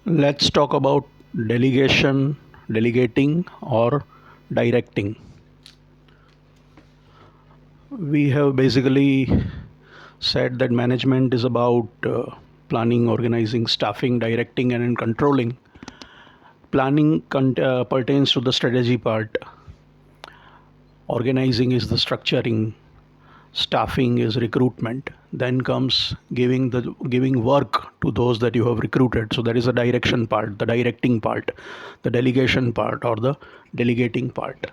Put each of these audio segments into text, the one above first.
Let's talk about delegation, delegating, or directing. We have basically said that management is about planning, organizing, staffing, directing, and controlling. Planning pertains to the strategy part, organizing is the structuring, staffing is recruitment, then comes giving work to those that you have recruited. So that is the direction part, the directing part, the delegation part, or the delegating part.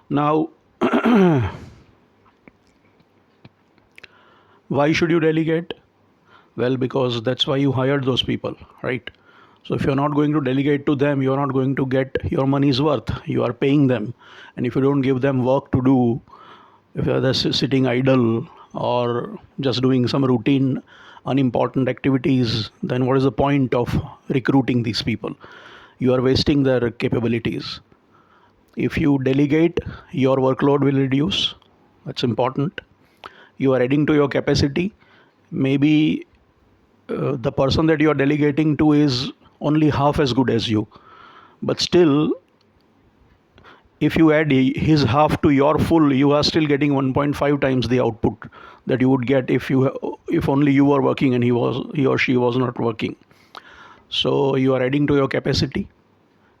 Now, why should you delegate? Well, because that's why you hired those people, right? So if you're not going to delegate to them, you're not going to get your money's worth. You are paying them, and if you don't give them work to do, if you're just sitting idle or just doing some routine unimportant activities, then what is the point of recruiting these people? You are wasting their capabilities. If you delegate, your workload will reduce. That's important. You are adding to your capacity. Maybe the person that you are delegating to is only half as good as you, but still, if you add his half to your full, you are still getting 1.5 times the output that you would get if only you were working and he or she was not working. So you are adding to your capacity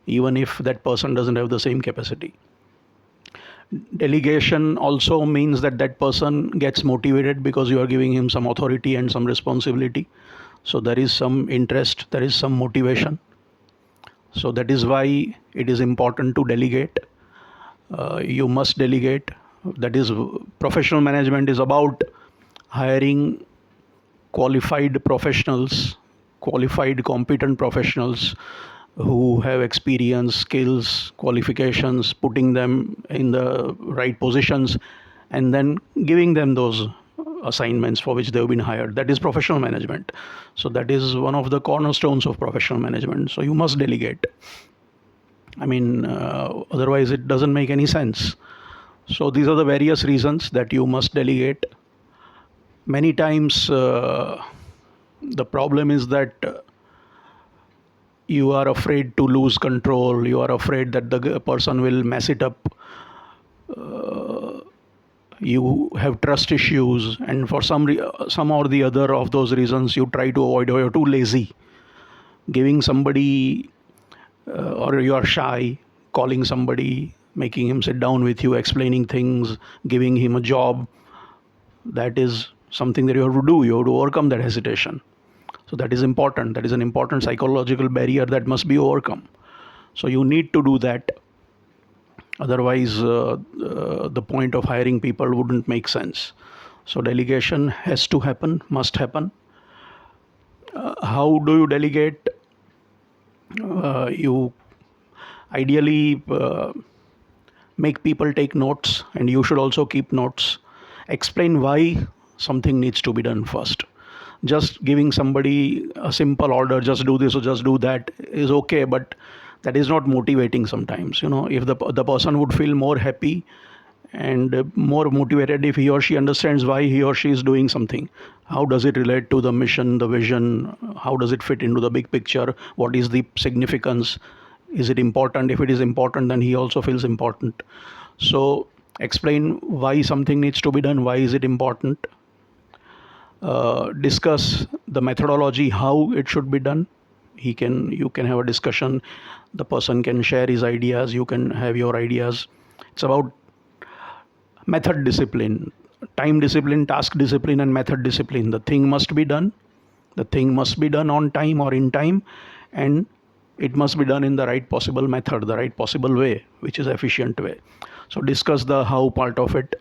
even if that person doesn't have the same capacity. Delegation also means that that person gets motivated because you are giving him some authority and some responsibility. So there is some interest, there is some motivation. So that is why it is important to delegate. You must delegate. That is, professional management is about hiring qualified professionals, qualified, competent professionals who have experience, skills, qualifications, putting them in the right positions, and then giving them those assignments for which they've been hired. That is professional management. So that is one of the cornerstones of professional management. So you must delegate. Otherwise it doesn't make any sense. So these are the various reasons that you must delegate. Many times the problem is that you are afraid to lose control. You are afraid that the person will mess it up. You have trust issues, and for some or the other of those reasons, you try to avoid, or you're too lazy. Giving somebody, or you are shy, calling somebody, making him sit down with you, explaining things, giving him a job. That is something that you have to do. You have to overcome that hesitation. So that is important. That is an important psychological barrier that must be overcome. So you need to do that. Otherwise, the point of hiring people wouldn't make sense. So delegation has to happen, must happen. How do you delegate? You ideally make people take notes, and you should also keep notes. Explain why something needs to be done first. Just giving somebody a simple order, just do this or just do that, is okay, but that is not motivating sometimes. If the person would feel more happy and more motivated if he or she understands why he or she is doing something. How does it relate to the mission, the vision? How does it fit into the big picture? What is the significance? Is it important? If it is important, then he also feels important. So explain why something needs to be done. Why is it important? Discuss the methodology, how it should be done. You can have a discussion. The person can share his ideas. You can have your ideas. It's about method discipline, time discipline, task discipline, and method discipline. The thing must be done. The thing must be done on time or in time, and it must be done in the right possible method, the right possible way, which is efficient way. So discuss the how part of it.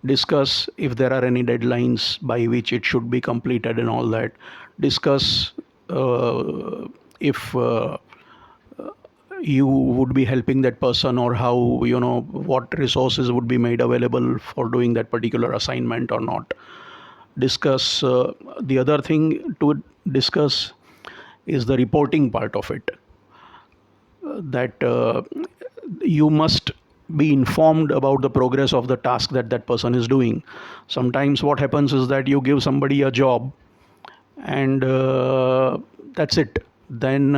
Discuss if there are any deadlines by which it should be completed and all that. Discuss if you would be helping that person, or how, what resources would be made available for doing that particular assignment or not. Discuss the other thing to discuss is the reporting part of it, that you must be informed about the progress of the task that that person is doing. Sometimes what happens is that you give somebody a job, and that's it. Then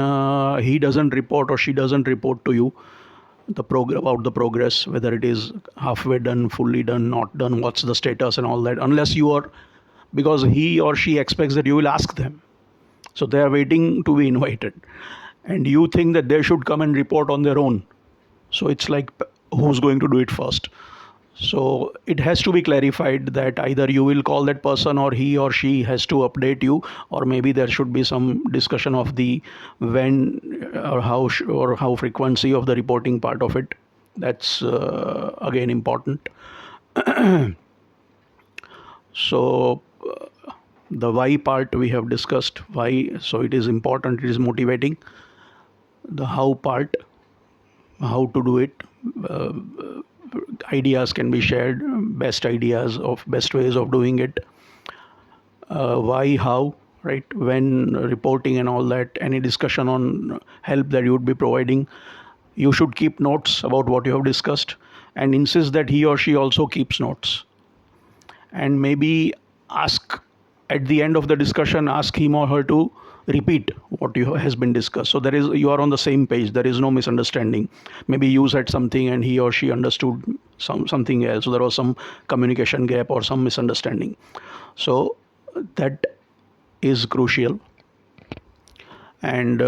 he doesn't report or she doesn't report to you about the progress, whether it is halfway done, fully done, not done, what's the status and all that, unless you are, because he or she expects that you will ask them. So they are waiting to be invited, and you think that they should come and report on their own. So it's like, who's going to do it first? So it has to be clarified that either you will call that person or he or she has to update you, or maybe there should be some discussion of the when or how frequency of the reporting part of it. That's again important. So the why part we have discussed, why, so it is important, it is motivating. The how part, how to do it, uh, ideas can be shared, best ideas of best ways of doing it. Why, how, right, when reporting and all that, any discussion on help that you would be providing, you should keep notes about what you have discussed, and insist that he or she also keeps notes, and maybe ask at the end of the discussion, ask him or her to repeat what has been discussed, so there is, you are on the same page, there is no misunderstanding. Maybe you said something and he or she understood something else, so there was some communication gap or some misunderstanding. So that is crucial. And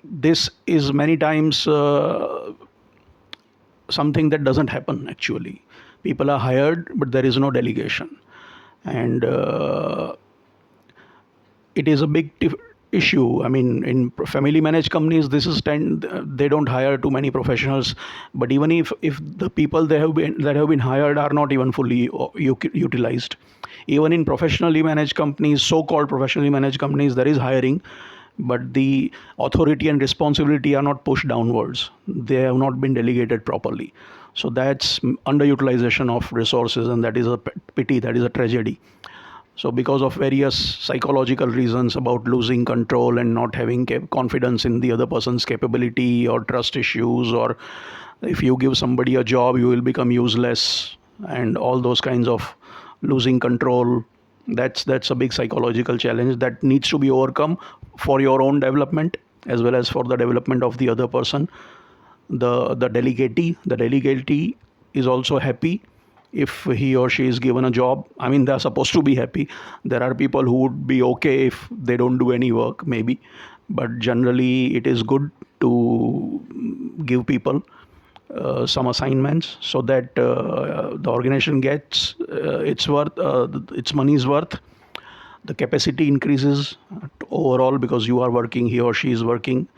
this is many times something that doesn't happen actually. People are hired, but there is no delegation. And it is a big issue. I mean, in family managed companies, this is they don't hire too many professionals. But even if the people that have been hired are not even fully utilized, even in professionally managed companies, so-called professionally managed companies, there is hiring, but the authority and responsibility are not pushed downwards. They have not been delegated properly. So that's underutilization of resources, and that is a pity. That is a tragedy. So because of various psychological reasons about losing control and not having confidence in the other person's capability, or trust issues, or if you give somebody a job you will become useless, and all those kinds of losing control, that's a big psychological challenge that needs to be overcome for your own development as well as for the development of the other person. The delegatee is also happy if he or she is given a job. I mean, they're supposed to be happy. There are people who would be okay if they don't do any work, maybe, but generally it is good to give people some assignments, so that the organization gets its money's worth. The capacity increases overall because you are working, he or she is working,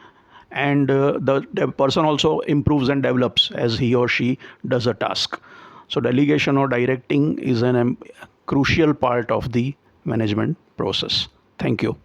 and the person also improves and develops as he or she does a task. So delegation or directing is an crucial part of the management process. Thank you.